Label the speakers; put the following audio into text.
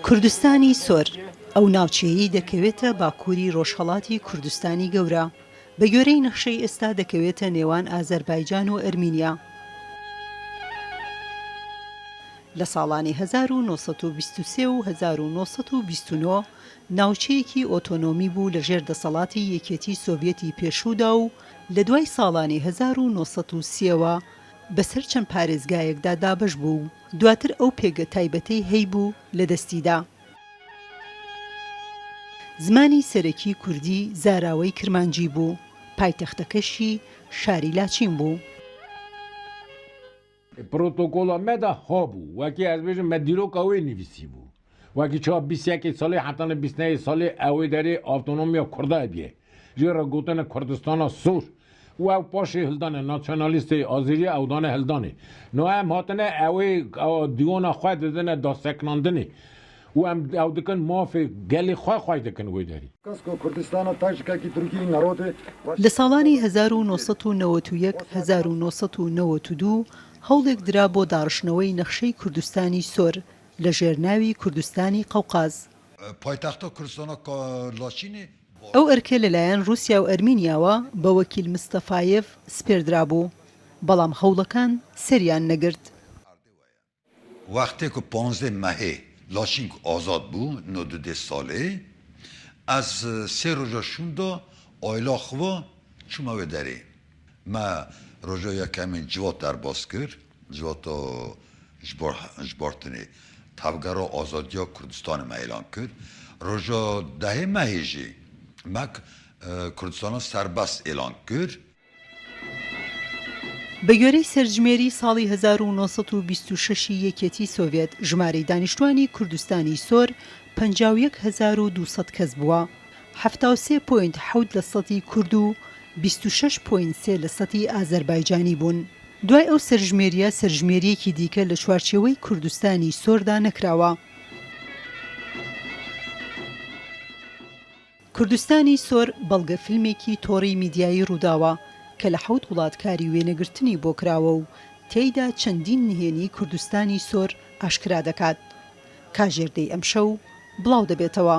Speaker 1: کوردستانی سۆر ئەو ناوچەیەی دەکەوێتە باکووری ڕۆژهەڵاتی کوردستانی گەورە بە گوێرەی نەخشەی ئێستا دەکەوێتە نێوان ئازەربایجان و ئەرمینیا. لە ساڵانی 1923 و 1929 ناوچەیەکی ئۆتۆنۆمی بوو لەژێر دەسەڵاتی یەکێتی سۆڤیەتی پێشوودا و لە دوای ساڵانی 1930ەوە بەسەر چەند پارێزگایەکدا دابەش بوو. دواتر ئەو پێگە تایبەتەی هەیبوو لە دەستیدا. زمانی سەرەکی کوردی زاراوەی کرمانجی بوو. پایتەختەکەشی شاری لاچین بوو.
Speaker 2: پروتۆکۆڵە مەدا هەبوو وەکی ئەس بێژم مە دیرۆکە ئەوەی نویسی بوو وەکی چا 21 ساڵی حتانە 29 ساڵی ئەوەی دەرێ ئۆتۆنۆمیا کوردای بێ ژێرە گوتنە کوردستانە سوور و پاشی هەلدانە ناسیۆنالیستی ئازیری ئەودانە هەلدانێ نۆ ئەم هاتنە ئەوەی دیۆنە خوای دەدەنە داسەکناندنی و ئەم ئەو دکن مافی گەلی خوای دکن وی دەری
Speaker 1: لە ساڵانی 1991 1992 هەوڵێک درا بۆ داڕشنەوەی نەخشەی کوردستانی سۆر لە ژێرناوی کوردستانی قەوقاز. ئەو ئەرکە لەلایەن رووسیا و ئەرمینیاوە بە وەکیل مستەفایف سپێردرا بوو بەڵام هەوڵەکان سەریان نەگرت.
Speaker 3: وەختێک و 15 مەهێ لاشین ئازاد بوو 92 ساڵێ ئەس سێ ڕۆژە شوندا ئایلاخوا چوومەوە دەرێ مە ڕۆژە یەکەمین جوات دەرباز کرد جواتە ji bartinê tevgera azadiya Kurdistanê me elan kir roja dehê mehê jî mek Kurdistana serbest elan kir.
Speaker 1: بە گوێرەی سەرژمێری ساڵی 1926 یەکێتی سۆڤێت ژمارەی دانیشتوانی کوردستانی سۆر 51,200 کەس بووە. 73.7% کورد و 26.3% ئازەربایجانی بوون. دوای ئەو سەرژمێریە سەرژمێریەکی دیکە لە چوارچێوەی کوردستانی سۆردا نەکراوە. کوردستانی سۆر بەڵگە فیلمێکی تۆڕی میدیایی ڕووداوە کە لە 7 وڵاتکاری وێنەگرتنی بۆ کراوە و تێیدا چەندین نهێنی کوردستانی سۆر ئاشکرا دەکات. کاژێردەی ئەم شەو بڵاو دەبێتەوە.